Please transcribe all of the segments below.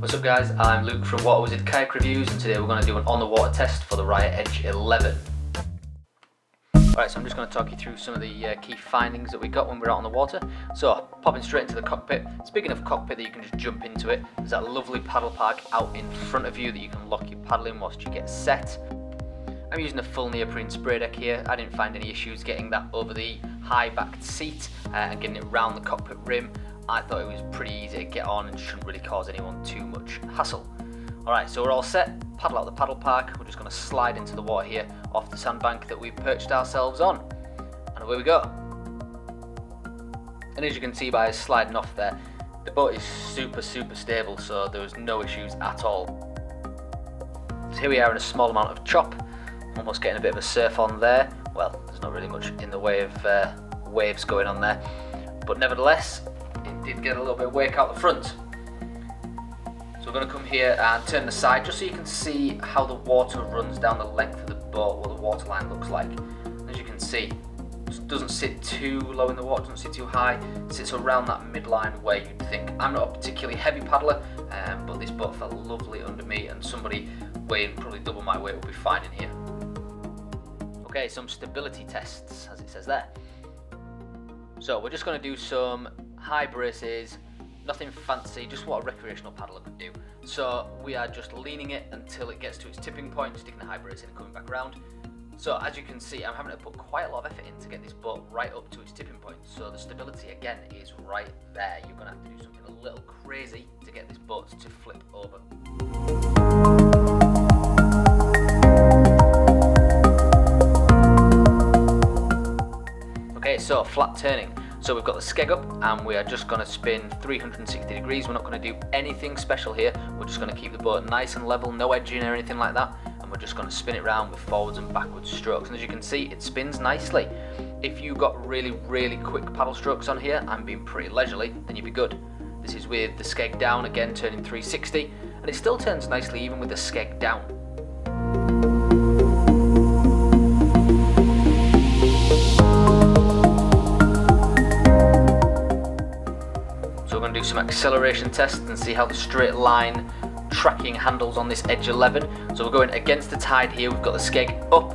What's up guys, I'm Luke from Riot Kayak Reviews, and today we're going to do an on the water test for the Riot Edge 11. Alright, so I'm just going to talk you through some of the key findings that we got when we were out on the water. So, popping straight into the cockpit. Speaking of cockpit that you can just jump into it, there's that lovely paddle park out in front of you that you can lock your paddle in whilst you get set. I'm using a full neoprene spray deck here. I didn't find any issues getting that over the high backed seat and getting it round the cockpit rim. I thought it was pretty easy to get on and shouldn't really cause anyone too much hassle. Alright, so we're all set, paddle out the paddle park. We're just going to slide into the water here off the sandbank that we've perched ourselves on. And away we go. And as you can see by us sliding off there, the boat is super stable, so there was no issues at all. So here we are in a small amount of chop, almost getting a bit of a surf on there. Well, there's not really much in the way of waves going on there, but nevertheless, it did get a little bit of wake out the front. So we're going to come here and turn the side just so you can see how the water runs down the length of the boat, what the water line looks like. As you can see, it doesn't sit too low in the water, doesn't sit too high, it sits around that midline where you'd think. I'm not a particularly heavy paddler, but this boat felt lovely under me, and somebody weighing probably double my weight would be fine in here. Okay, some stability tests, as it says there. So we're just going to do some high braces, nothing fancy, just what a recreational paddler could do. So we are just leaning it until it gets to its tipping point, sticking the high brace in and coming back around. So as you can see, I'm having to put quite a lot of effort in to get this boat right up to its tipping point. So the stability again is right there. You're going to have to do something a little crazy to get this boat to flip over. Okay, so flat turning. So we've got the skeg up and we are just going to spin 360 degrees. We're not going to do anything special here. We're just going to keep the boat nice and level, no edging or anything like that. And we're just going to spin it round with forwards and backwards strokes. And as you can see, it spins nicely. If you've got really quick paddle strokes on here and being pretty leisurely, then you'll be good. This is with the skeg down, again turning 360. And it still turns nicely even with the skeg down. Do some acceleration tests and see how the straight line tracking handles on this Edge 11. So we're going against the tide here, we've got the skeg up,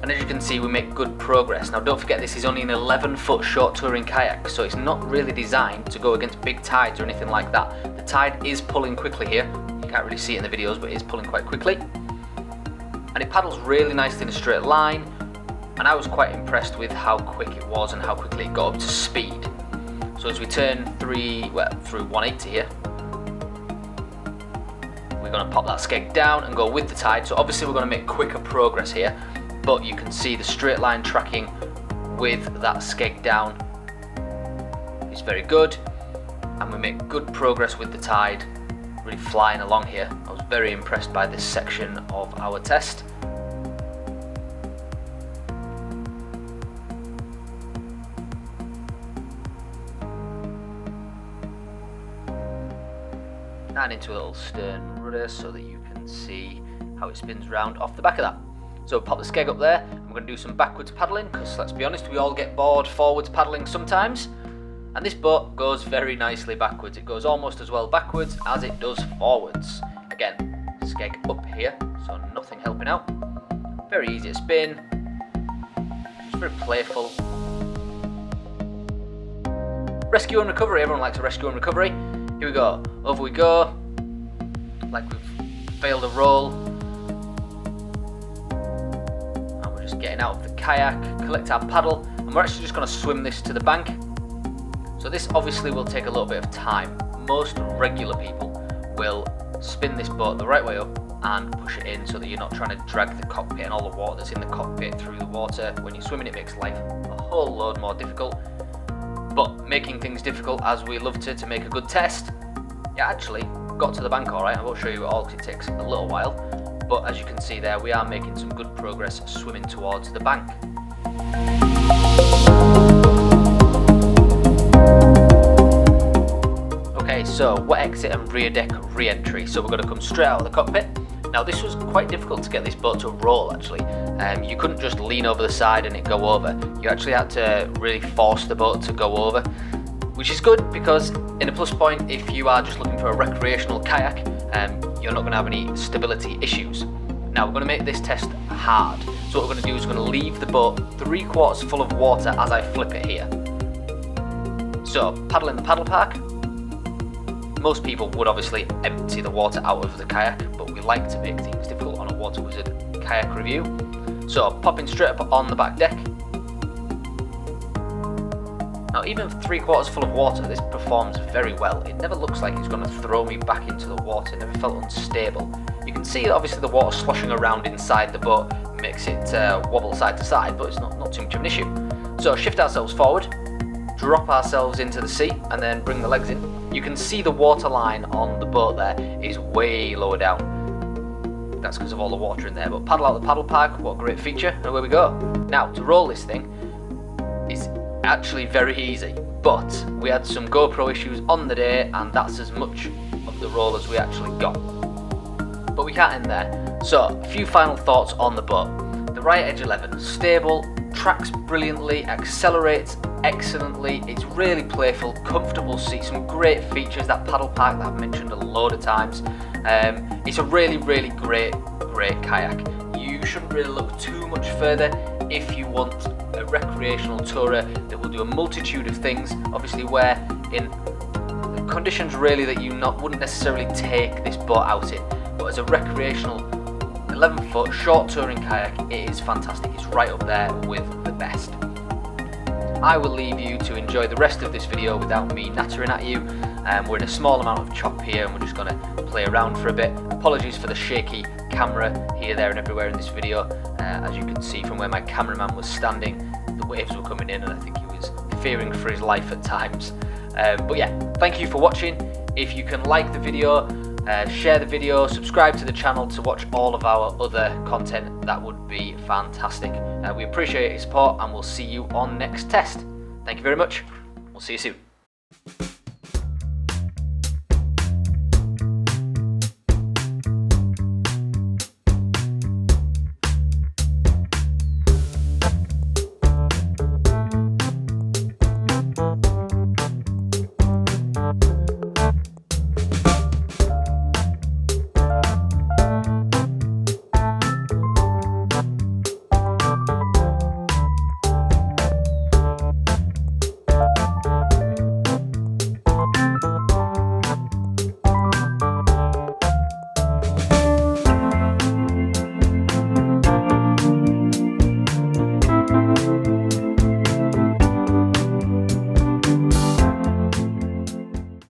and as you can see we make good progress. Now don't forget, this is only an 11-foot short touring kayak, so it's not really designed to go against big tides or anything like that. The tide is pulling quickly here, you can't really see it in the videos, but it is pulling quite quickly, and it paddles really nicely in a straight line, and I was quite impressed with how quick it was and how quickly it got up to speed. So as we turn through 180 here, we're going to pop that skeg down and go with the tide. So obviously we're going to make quicker progress here, but you can see the straight line tracking with that skeg down is very good, and we make good progress with the tide, really flying along here. I was very impressed by this section of our test. And into a little stern rudder so that you can see how it spins round off the back of that. So pop the skeg up there, and we're going to do some backwards paddling, because let's be honest, we all get bored forwards paddling sometimes, and this boat goes very nicely backwards. It goes almost as well backwards as it does forwards. Again, skeg up here, so nothing helping out. Very easy to spin, just very playful. Rescue and recovery, everyone likes a rescue and recovery. Here we go, over we go, like we've failed a roll, and we're just getting out of the kayak, collect our paddle, and we're actually just going to swim this to the bank. So this obviously will take a little bit of time. Most regular people will spin this boat the right way up and push it in so that you're not trying to drag the cockpit and all the water that's in the cockpit through the water. When you're swimming, it makes life a whole load more difficult. But making things difficult, as we love to make a good test, yeah, actually got to the bank alright. I won't show you it all because it takes a little while, but as you can see there, we are making some good progress swimming towards the bank. Okay, so wet exit and rear deck re-entry. So we're going to come straight out of the cockpit. Now this was quite difficult to get this boat to roll actually. You couldn't just lean over the side and it go over. You actually had to really force the boat to go over. which is good because in a plus point, if you are just looking for a recreational kayak, you're not going to have any stability issues. Now we're going to make this test hard. So what we're going to do is we're going to leave the boat 3/4 full of water as I flip it here. So paddle in the paddle park. Most people would obviously empty the water out of the kayak, but we like to make things difficult on a Water Wizard kayak review. So popping straight up on the back deck. Now even 3/4 full of water, this performs very well. It never looks like it's going to throw me back into the water, it never felt unstable. You can see obviously the water sloshing around inside the boat makes it wobble side to side, but it's not too much of an issue. So shift ourselves forward, drop ourselves into the sea, and then bring the legs in. You can see the water line on the boat there is way lower down. That's because of all the water in there, but paddle out the paddle park, what a great feature, and away we go. Now to roll this thing is actually very easy, but we had some GoPro issues on the day and that's as much of the roll as we actually got. But we can't end there. So a few final thoughts on the boat. The Riot Edge 11, stable, tracks brilliantly, accelerates excellently, it's really playful, comfortable seat, some great features, that paddle park that I've mentioned a load of times. It's a really great kayak. You shouldn't really look too much further if you want a recreational tourer that will do a multitude of things, obviously where in conditions really that you wouldn't necessarily take this boat out in, but as a recreational 11-foot short touring kayak, it is fantastic. It's right up there with the best. I will leave you to enjoy the rest of this video without me nattering at you. We're in a small amount of chop here and we're just going to play around for a bit. Apologies for the shaky camera here, there and everywhere in this video. As you can see from where my cameraman was standing, the waves were coming in and I think he was fearing for his life at times. But yeah, thank you for watching. If you can like the video, share the video, subscribe to the channel to watch all of our other content, that would be fantastic. We appreciate your support and we'll see you on next test. Thank you very much. We'll see you soon.